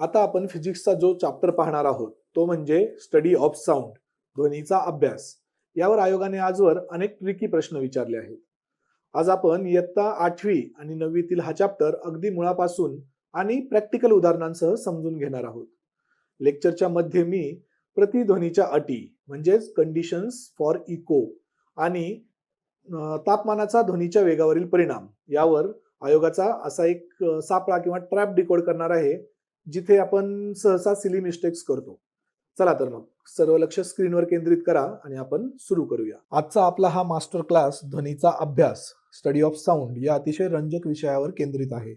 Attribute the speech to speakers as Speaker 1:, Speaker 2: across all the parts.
Speaker 1: आता आपण फिजिक्सचा जो चॅप्टर पाहणार आहोत तो म्हणजे स्टडी ऑफ साऊंड, ध्वनीचा अभ्यास. यावर आयोगाने आजवर अनेक ट्रिकी प्रश्न विचारले आहेत. आज आपण इयत्ता 8वी आणि 9वीतील हा चॅप्टर अगदी मुळापासून आणि प्रॅक्टिकल उदाहरणांसह समजून घेणार आहोत. लेक्चरच्या मध्ये मी प्रतिध्वनीच्या अटी म्हणजेच कंडिशन्स फॉर इको आणि तापमानाचा ध्वनीच्या वेगावरील परिणाम यावर आयोगाचा असा एक सापळा किंवा ट्रॅप डिकोड करणार आहे, जिथे आपण सहसा सिली मिस्टेक्स करतो. चला तर मग सर्व लक्ष स्क्रीनवर केंद्रित करा आणि आपण सुरू करूया. आजचा आपला हा मास्टर क्लास ध्वनीचा अभ्यास, स्टडी ऑफ साऊंड या अतिशय रंजक विषयावर केंद्रित आहे.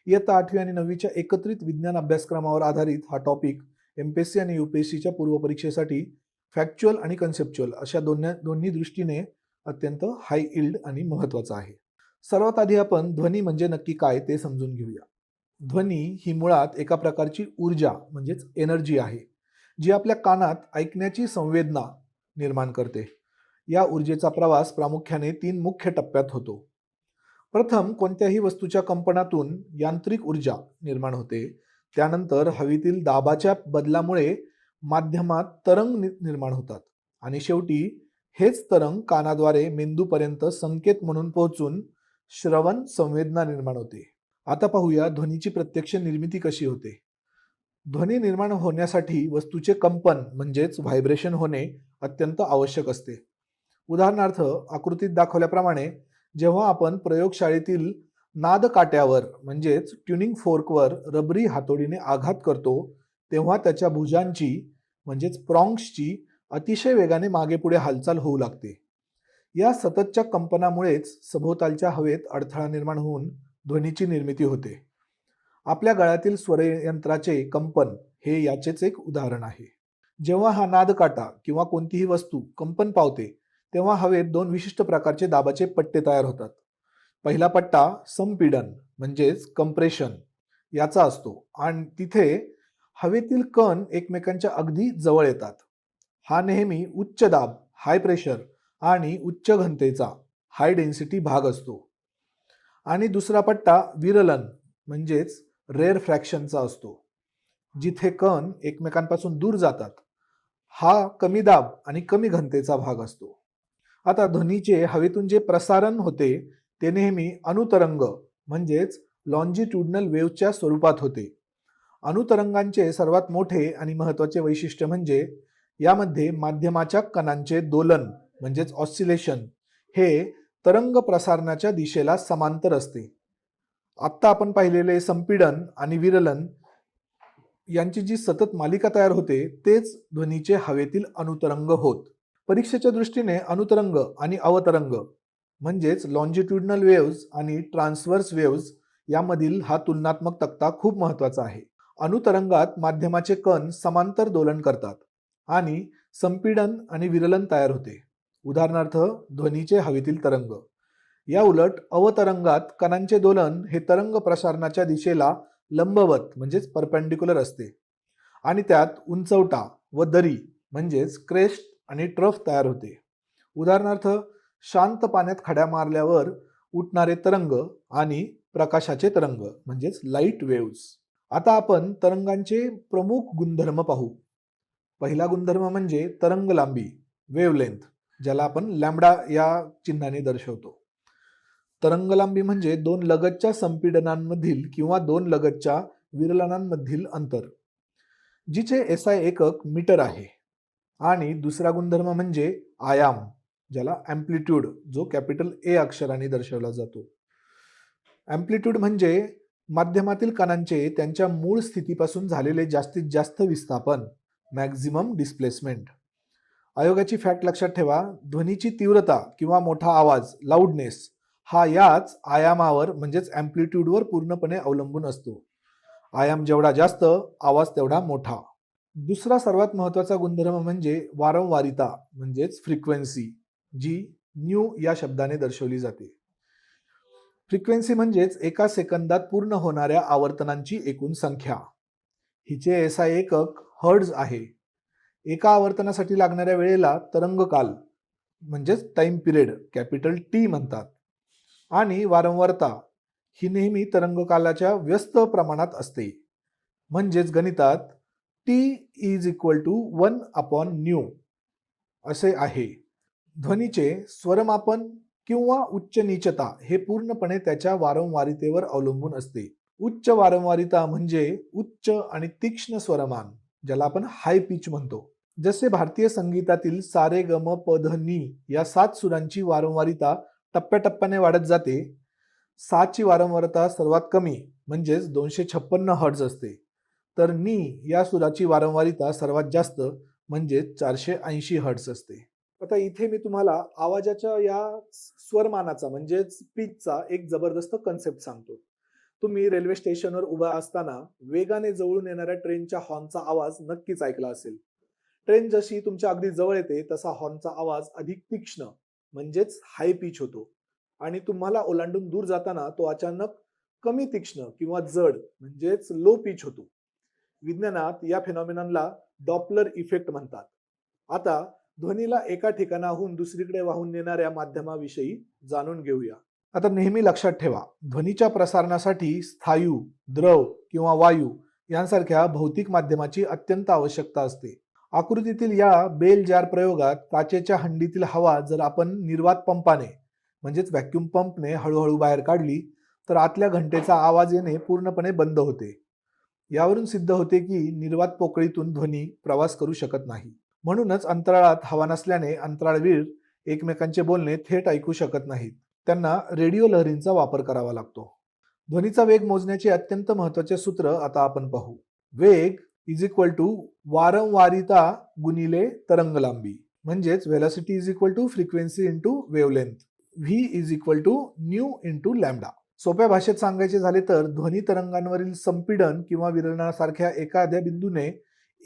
Speaker 1: इयत्ता 8वी आणि 9वीच्या एकत्रित विज्ञान अभ्यासक्रमावर आधारित हा टॉपिक एमपीएससी आणि यूपीएससीच्या पूर्वपरीक्षेसाठी फॅक्च्युअल आणि कन्सेप्च्युअल अशा दोन्ही दृष्टीने अत्यंत हाय इल्ड आणि महत्त्वाचा आहे. सर्वात आधी आपण ध्वनी म्हणजे नक्की काय ते समजून घेऊया. ध्वनी ही मुळात एका प्रकारची ऊर्जा म्हणजेच एनर्जी आहे, जी आपल्या कानात ऐकण्याची संवेदना निर्माण करते. या ऊर्जेचा प्रवास प्रामुख्याने 3 मुख्य टप्प्यात होतो. प्रथम कोणत्याही वस्तूच्या कंपनातून यांत्रिक ऊर्जा निर्माण होते. त्यानंतर हवेतील दाबाच्या बदलामुळे माध्यमात तरंग निर्माण होतात आणि शेवटी हेच तरंग कानाद्वारे मेंदूपर्यंत संकेत म्हणून पोहोचून श्रवण संवेदना निर्माण होते. आता पाहूया ध्वनीची प्रत्यक्ष निर्मिती कशी होते. ध्वनी निर्माण होण्यासाठी वस्तूचे कंपन म्हणजेच व्हायब्रेशन होणे अत्यंत आवश्यक असते. उदाहरणार्थ आकृतीत दाखवल्याप्रमाणे जेव्हा आपण प्रयोगशाळेतील नाद काट्यावर म्हणजेच ट्युनिंग फोर्कवर रबरी हातोडीने आघात करतो, तेव्हा त्याच्या भुजांची म्हणजेच प्रॉंग्सची अतिशय वेगाने मागे पुढे हालचाल होऊ लागते. या सततच्या कंपनामुळेच सभोवतालच्या हवेत अडथळा निर्माण होऊन ध्वनीची निर्मिती होते. आपल्या गळ्यातील स्वरयंत्राचे कंपन हे याचेच एक उदाहरण आहे. जेव्हा हा नादकाटा किंवा कोणतीही वस्तू कंपन पावते, तेव्हा हवेत 2 विशिष्ट प्रकारचे दाबाचे पट्टे तयार होतात. पहिला पट्टा संपीडन म्हणजेच कंप्रेशन याचा असतो आणि तिथे हवेतील कण एकमेकांच्या अगदी जवळ येतात. हा नेहमी उच्च दाब हाय प्रेशर आणि उच्च घनतेचा हाय डेन्सिटी भाग असतो. आणि दुसरा पट्टा विरलन म्हणजेच रेअर फ्रॅक्शनचा असतो, जिथे कण एकमेकांपासून दूर जातात. हा कमी दाब आणि कमी घनतेचा भाग असतो. आता ध्वनीचे हवेतून जे प्रसारण होते ते नेहमी अनुतरंग म्हणजेच लॉन्जिट्युडनल वेव्हच्या स्वरूपात होते. अनुतरंगांचे सर्वात मोठे आणि महत्त्वाचे वैशिष्ट्य म्हणजे यामध्ये माध्यमाच्या कणांचे दोलन म्हणजेच ऑसिलेशन हे तरंग प्रसारणाच्या दिशेला समांतर असते. आत्ता आपण पाहिलेले संपीडन आणि विरलन यांची जी सतत मालिका तयार होते तेच ध्वनीचे हवेतील अनुतरंग होत. परीक्षेच्या दृष्टीने अनुतरंग आणि अवतरंग म्हणजेच लॉन्जिट्युडनल वेव्हज आणि ट्रान्सव्हर्स वेव्हज यामधील हा तुलनात्मक तक्ता खूप महत्त्वाचा आहे. अनुतरंगात माध्यमाचे कण समांतर दोलन करतात आणि संपीडन आणि विरलन तयार होते. उदाहरणार्थ ध्वनीचे हवेतील तरंग. या उलट अवतरंगात कणांचे दोलन हे तरंग प्रसारणाच्या दिशेला लंबवत म्हणजेच परपेंडिक्युलर असते आणि त्यात उंचवटा व दरी म्हणजेच क्रेस्ट आणि ट्रफ तयार होते. उदाहरणार्थ शांत पाण्यात खड्या मारल्यावर उठणारे तरंग आणि प्रकाशाचे तरंग म्हणजेच लाईट वेव्हज. आता आपण तरंगांचे प्रमुख गुणधर्म पाहू. पहिला गुणधर्म म्हणजे तरंग लांबी वेव्हलेंथ, ज्याला आपण लॅम्बडा या चिन्हाने दर्शवतो. तरंग लांबी म्हणजे 2 लगतच्या संपीडनांमधील किंवा 2 लगतच्या विरलनांमधील अंतर, जिचे एसआय एकक मीटर आहे. आणि दुसरा गुणधर्म म्हणजे आयाम, ज्याला अँप्लिट्यूड जो कॅपिटल ए अक्षराने दर्शवला जातो. अँप्लिट्यूड म्हणजे माध्यमातील कणांचे त्यांच्या मूळ स्थितीपासून झालेले जास्तीत जास्त विस्थापन मॅक्झिमम डिस्प्लेसमेंट. आयोगाची फॅक्ट लक्षात ठेवा, ध्वनीची तीव्रता किंवा मोठा आवाज लाऊडनेस हा याच आयामावर म्हणजेच अँप्लिट्यूडवर पूर्णपणे अवलंबून असतो. आयाम जेवढा जास्त आवाज तेवढा मोठा. दुसरा सर्वात महत्त्वाचा गुणधर्म म्हणजे वारंवारिता म्हणजेच फ्रिक्वेन्सी, जी न्यू या शब्दाने दर्शवली जाते. फ्रिक्वेन्सी म्हणजेच एका सेकंदात पूर्ण होणाऱ्या आवर्तनांची एकूण संख्या. हिचे एसआय एकक हर्ट्झ आहे. एका आवर्तनासाठी लागणाऱ्या वेळेला तरंगकाल म्हणजेच टाइम पिरियड कॅपिटल टी म्हणतात. आणि वारंवारता ही नेहमी तरंगकालाच्या व्यस्त प्रमाणात असते. म्हणजेच गणितात टी इज इक्वल टू 1/न्यू असे आहे. ध्वनीचे स्वरमापन किंवा उच्च नीचता हे पूर्णपणे त्याच्या वारंवारितेवर अवलंबून असते. उच्च वारंवारिता म्हणजे उच्च आणि तीक्ष्ण स्वरमान, ज्याला आपण हाय पिच म्हणतो. जसे भारतीय संगीतातील सारे ग म प ध नी या 7 सुरांची वारंवारिता टप्प्याटप्प्याने वाढत जाते. 6 ची वारंवारता सर्वात कमी म्हणजेच 256 हर्ट्झ असते, तर नी या सुराची वारंवारिता सर्वात जास्त म्हणजेच 480 हर्ट्झ असते. आता इथे मी तुम्हाला आवाजाच्या या स्वरमानाचा म्हणजेच पिचचा एक जबरदस्त कन्सेप्ट सांगतो. तुम्ही रेल्वे स्टेशनवर उभा असताना वेगाने जवळून येणाऱ्या ट्रेनच्या हॉर्नचा आवाज नक्कीच ऐकला असेल. ट्रेन जशी तुमच्या अगदी जवळ येते तसा हॉर्नचा आवाज अधिक तीक्ष्ण म्हणजेच हाय पिच होतो आणि तुम्हाला ओलांडून दूर जाताना तो अचानक कमी तीक्ष्ण किंवा जड म्हणजेच लो पिच होतो. विज्ञानात या फेनॉमेनॉनला डॉपलर इफेक्ट म्हणतात. आता ध्वनीला एका ठिकाणाहून दुसरीकडे वाहून नेणाऱ्या माध्यमाविषयी जाणून घेऊया. आता नेहमी लक्षात ठेवा, ध्वनीच्या प्रसारणासाठी स्थायू, द्रव किंवा वायू यांसारख्या भौतिक माध्यमाची अत्यंत आवश्यकता असते. आकृतीतील या बेल जार प्रयोगात काचेच्या हंडीतील हवा जर आपण निर्वात पंपाने म्हणजेच व्हॅक्यूम पंपने हळूहळू बाहेर काढली तर आतल्या घंटेचा आवाज येणे पूर्णपणे बंद होते. यावरून सिद्ध होते की निर्वात पोकळीतून ध्वनी प्रवास करू शकत नाही. म्हणूनच अंतराळात हवा नसल्याने अंतराळवीर एकमेकांचे बोलणे थेट ऐकू शकत नाहीत. त्यांना रेडिओ लहरींचा वापर करावा लागतो. ध्वनीचा वेग मोजण्याचे अत्यंत महत्त्वाचे सूत्र आता आपण पाहू. वेग इज इक्वल टू वारंवारिता गुणिले तरंग लांबी म्हणजेच velocity is equal to frequency into wavelength. V is equal to nu into lambda. सोप्या भाषेत सांगायचे झाले तर ध्वनी तरंगांवरील संपीडन किंवा विरळणासारख्या एखाद्या बिंदूने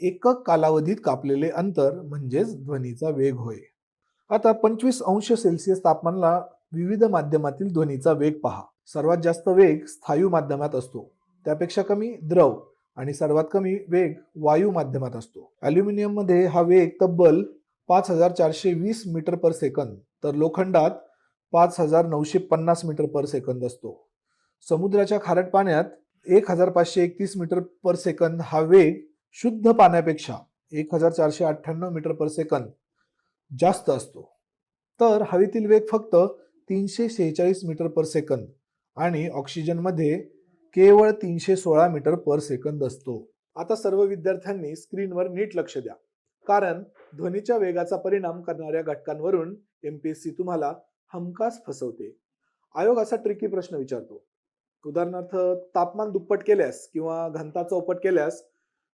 Speaker 1: एकक कालावधीत कापलेले अंतर म्हणजेच ध्वनीचा वेग होय. आता 25 अंश सेल्सिअस तापमानाला विविध माध्यमातील ध्वनीचा वेग पहा. सर्वात जास्त वेग स्थायू माध्यमात असतो, त्यापेक्षा कमी द्रव आणि सर्वात कमी वेग वायू माध्यमात असतो. ॲल्युमिनियम मध्ये हा वेग तब्बल 5420 मीटर पर सेकंद तर लोखंडात 5950 मीटर पर सेकंद असतो. समुद्राच्या खारट पाण्यात 1531 मीटर पर सेकंद हा वेग शुद्ध पाण्यापेक्षा 1498 मीटर पर सेकंद जास्त असतो. तर हवेतील वेग फक्त 346 मीटर पर सेकंद आणि ऑक्सिजन मध्ये केवळ 316 मीटर पर सेकंद असतो. आता सर्व विद्यार्थ्यांनी स्क्रीनवर नीट लक्ष द्या, कारण ध्वनीच्या वेगाचा परिणाम करणाऱ्या घटकांवरून एमपीएससी तुम्हाला हमखास फसवते. आयोग असा ट्रिकी प्रश्न विचारतो. उदाहरणार्थ, तापमान दुप्पट केल्यास किंवा घनता चौपट केल्यास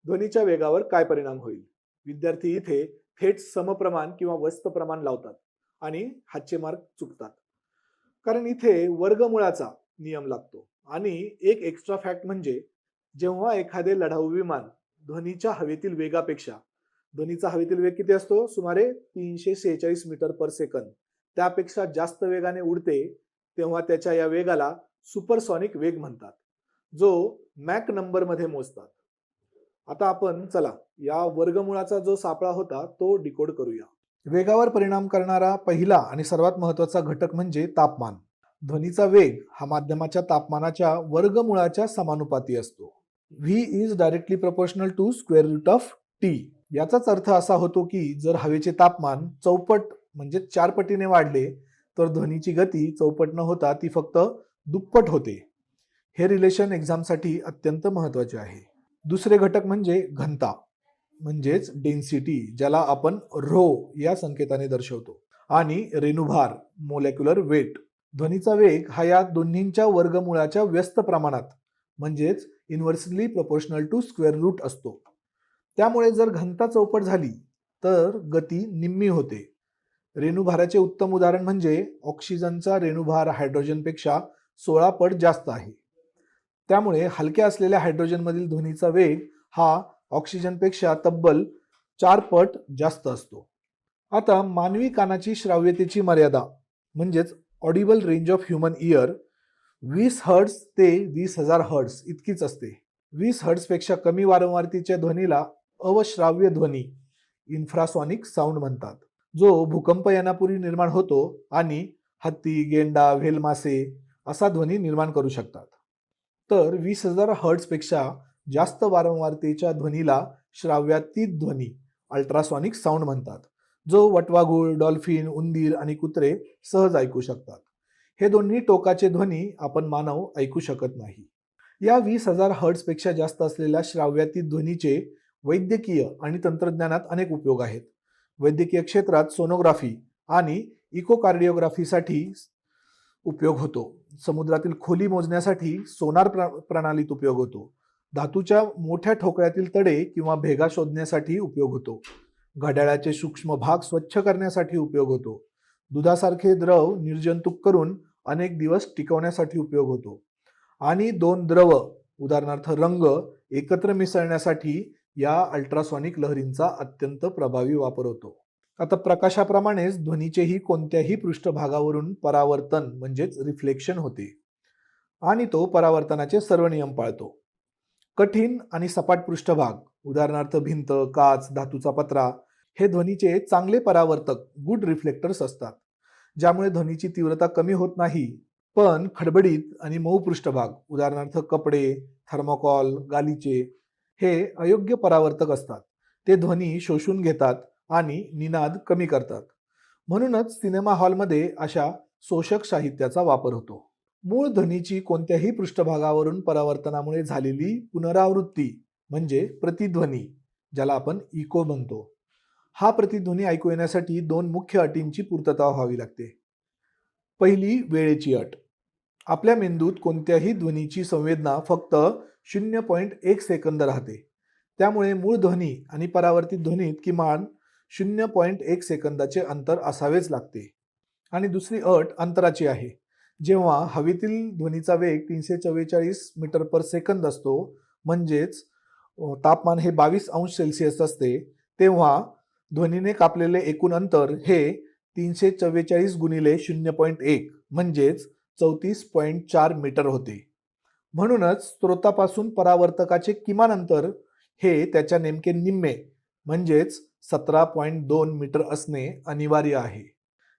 Speaker 1: ध्वनीच्या वेगावर काय परिणाम होईल? विद्यार्थी इथे थेट समप्रमाण किंवा व्यस्त प्रमाण लावतात आणि हातचे मार्क चुकतात, कारण इथे वर्गमुळाचा नियम लागतो. आणि एक एक्स्ट्रा फॅक्ट म्हणजे जेव्हा एखादे लढाऊ विमान ध्वनीचा हवेतील वेग किती असतो? सुमारे 346 मीटर पर सेकंद त्यापेक्षा जास्त वेगाने उडते, तेव्हा त्याच्या या वेगाला सुपरसॉनिक वेग म्हणतात, जो मॅक नंबर मध्ये मोजतात. आता आपण चला या वर्गमुळाचा जो सापळा होता तो डिकोड करूया. वेगावर परिणाम करणारा पहिला आणि सर्वात महत्त्वाचा घटक म्हणजे तापमान. ध्वनीचा वेग हा माध्यमाच्या तापमानाच्या वर्गमुळाच्या समानुपाती असतो. V is directly proportional to square root of T. याचाच अर्थ असा होतो की जर हवेचे तापमान चौपट म्हणजे 4 पटीने वाढले तर ध्वनीची गती चौपट न होता ती फक्त दुप्पट होते. हे रिलेशन एक्झामसाठी अत्यंत महत्त्वाचे आहे. दुसरे घटक म्हणजे घनता म्हणजेच डेन्सिटी, ज्याला आपण रो या संकेताने दर्शवतो, आणि रेणुभार मोलेक्युलर वेट. ध्वनीचा वेग हा या दोन्हींच्या वर्गमुळाच्या व्यस्त प्रमाणात म्हणजेच inversely proportional to square root असतो. त्यामुळे जर घनता चौपट झाली तर गती निम्मी होते. रेणुभाराचे उत्तम उदाहरण म्हणजे ऑक्सिजनचा रेणुभार हायड्रोजनपेक्षा 16 पट जास्त आहे. त्यामुळे हलक्या असलेल्या हायड्रोजनमधील ध्वनीचा वेग हा ऑक्सिजनपेक्षा तब्बल 4 पट जास्त असतो. आता मानवी कानाची श्राव्यतेची मर्यादा म्हणजेच Audible range of human year 20 hertz ते 20,000 हर्ट्ज इतकीच असते. 20 हर्ट्ज पेक्षा कमी वारंवारतेच्या ध्वनीला अवश्राव्य ध्वनी इन्फ्रासॉनिक साऊंड म्हणतात, जो भूकंप येण्यापूर्वी निर्माण होतो आणि हत्ती, गेंडा, व्हेल मासे असा ध्वनी निर्माण करू शकतात. तर 20,000 हर्ट्ज पेक्षा जास्त वारंवारतेच्या ध्वनीला श्राव्यातीत ध्वनी अल्ट्रासॉनिक साऊंड म्हणतात, जो वटवाघूळ, डॉल्फिन, उंदीर आणि कुत्रे सहज ऐकू शकतात. हे दोन्ही टोकाचे ध्वनी आपण मानव ऐकू शकत नाही. या 20,000 हर्ट्झपेक्षा जास्त असलेल्या श्राव्यातीत ध्वनीचे वैद्यकीय आणि तंत्रज्ञानात अनेक उपयोग आहेत. वैद्यकीय क्षेत्रात सोनोग्राफी आणि इकोकार्डिओग्राफीसाठी उपयोग होतो. समुद्रातील खोली मोजण्यासाठी सोनार प्रणालीत उपयोग होतो. धातूच्या मोठ्या ठोकळ्यातील तडे किंवा भेगा शोधण्यासाठी उपयोग होतो. घड्याळाचे सूक्ष्म भाग स्वच्छ करण्यासाठी उपयोग होतो. दुधासारखे द्रव निर्जंतुक करून अनेक दिवस टिकवण्यासाठी उपयोग होतो. आणि दोन द्रव, उदाहरणार्थ रंग, एकत्र मिसळण्यासाठी या अल्ट्रासॉनिक लहरींचा अत्यंत प्रभावी वापर होतो. आता प्रकाशाप्रमाणेच ध्वनीचेही कोणत्याही पृष्ठभागावरून परावर्तन म्हणजेच रिफ्लेक्शन होते आणि तो परावर्तनाचे सर्व नियम पाळतो. कठीण आणि सपाट पृष्ठभाग, उदाहरणार्थ भिंत, काच, धातूचा पत्रा, हे ध्वनीचे चांगले परावर्तक गुड रिफ्लेक्टर्स असतात, ज्यामुळे ध्वनीची तीव्रता कमी होत नाही. पण खडबडीत आणि मऊ पृष्ठभाग, उदाहरणार्थ कपडे, थर्मोकॉल, गालिचे, हे अयोग्य परावर्तक असतात. ते ध्वनी शोषून घेतात आणि निनाद कमी करतात. म्हणूनच सिनेमा हॉलमध्ये अशा शोषक साहित्याचा वापर होतो. मूळ ध्वनीची कोणत्याही पृष्ठभागावरून परावर्तनामुळे झालेली पुनरावृत्ती म्हणजे प्रतिध्वनी, ज्याला आपण इको म्हणतो. हा प्रतिध्वनी ऐकू येण्यासाठी दोन मुख्य अटींची पूर्तता व्हावी लागते. पहिली, वेळेची अट. आपल्या मेंदूत कोणत्याही ध्वनीची संवेदना फक्त 0.1 सेकंद राहते. त्यामुळे मूळ ध्वनी आणि परावर्तित ध्वनीत किमान 0.1 सेकंदाचे अंतर असावेच लागते. आणि दुसरी अट अंतराची आहे. जेव्हा हवेतील ध्वनीचा वेग 344 मीटर पर सेकंद असतो, म्हणजेच तापमान हे 22 अंश सेल्सिअस असते, तेव्हा ध्वनीने कापलेले एकूण अंतर हे 344 गुणिले 0.1 म्हणजेच 34.4 मीटर होते. म्हणूनच स्रोतापासून परावर्तकाचे किमान अंतर हे त्याच्या नेमके निम्मे म्हणजेच 17.2 मीटर असणे अनिवार्य आहे.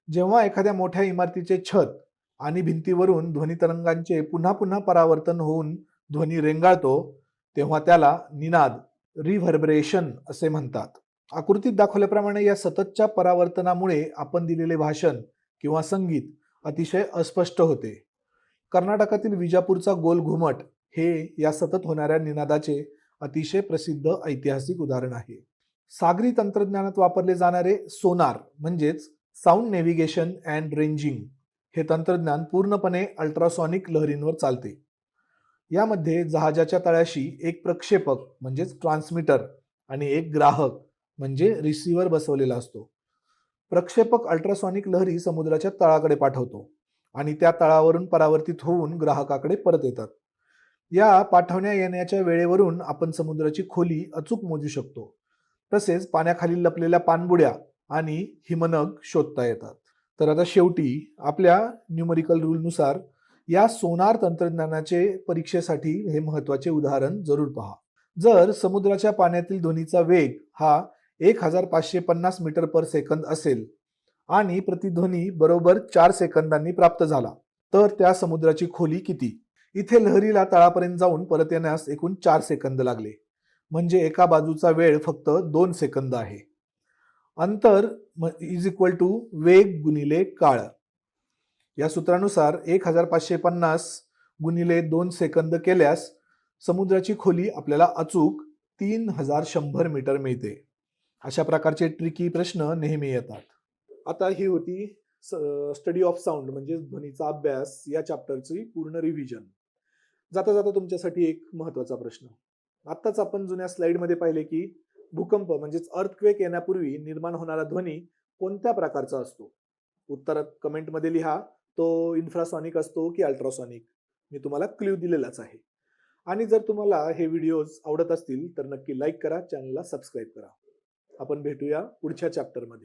Speaker 1: जेव्हा एखाद्या मोठ्या इमारतीचे छत आणि भिंतीवरून ध्वनी तरंगांचे पुन्हा पुन्हा परावर्तन होऊन ध्वनी रेंगाळतो, तेव्हा त्याला निनाद, रिव्हर्बरेशन असे म्हणतात. आकृतीत दाखवल्याप्रमाणे या सततच्या परावर्तनामुळे आपण दिलेले भाषण किंवा संगीत अतिशय अस्पष्ट होते. कर्नाटकातील विजापूरचा गोल घुमट हे या सतत होणाऱ्या निनादाचे अतिशय प्रसिद्ध ऐतिहासिक उदाहरण आहे. सागरी तंत्रज्ञानात वापरले जाणारे सोनार म्हणजेच साऊंड नेव्हिगेशन अँड रेंजिंग हे तंत्रज्ञान पूर्णपणे अल्ट्रासॉनिक लहरींवर चालते. यामध्ये जहाजाच्या तळाशी एक प्रक्षेपक म्हणजेच ट्रान्समीटर आणि एक ग्राहक म्हणजे रिसिव्हर बसवलेला असतो. प्रक्षेपक अल्ट्रासॉनिक लहरी समुद्राच्या तळाकडे पाठवतो आणि त्या तळावरून परावर्तित होऊन ग्राहकाकडे परत येतात. या पाठवण्या येण्याच्या वेळेवरून आपण समुद्राची खोली अचूक मोजू शकतो. तसेच पाण्याखाली लपलेल्या पाणबुड्या आणि हिमनग शोधता येतात. तर आता शेवटी आपल्या न्यूमरिकल रूलनुसार या सोनार तंत्रज्ञानाचे परीक्षेसाठी हे महत्त्वाचे उदाहरण जरूर पहा. जर समुद्राच्या पाण्यातील ध्वनीचा वेग हा 1550 मीटर पर सेकंद असेल आणि प्रतिध्वनी बरोबर 4 सेकंदांनी प्राप्त झाला, तर त्या समुद्राची खोली किती? इथे लहरीला तळापर्यंत जाऊन परत येण्यास एकूण 4 सेकंद लागले, म्हणजे एका बाजूचा वेळ फक्त 2 सेकंद आहे. अंतर इज इक्वल टू वेग गुणिले काळ. या सूत्रानुसार 1550 गुणिले 2 सेकंद केल्यास समुद्राची खोली आपल्याला अचूक 3100 मीटर मिळते. अशा प्रकारचे ट्रिकी प्रश्न नेहमी येतात. आता ही होती स्टडी ऑफ साऊंड म्हणजे ध्वनीचा अभ्यास या चॅप्टरची पूर्ण रिव्हिजन. जाता जाता तुमच्यासाठी एक महत्त्वाचा प्रश्न. आत्ताच आपण जुन्या स्लाइडमध्ये पाहिले की भूकंप म्हणजेच अर्थक्वेक येण्यापूर्वी निर्माण होणारा ध्वनी कोणत्या प्रकारचा असतो? उत्तरात कमेंटमध्ये लिहा, तो इन्फ्रासॉनिक असतो की अल्ट्रासॉनिक. मी तुम्हाला क्ल्यू दिलेलाच आहे. आणि जर तुम्हाला हे व्हिडिओज आवडत असतील तर नक्की लाईक करा, चॅनलला सबस्क्राईब करा. आपण भेटूया पुढच्या चॅप्टरमध्ये.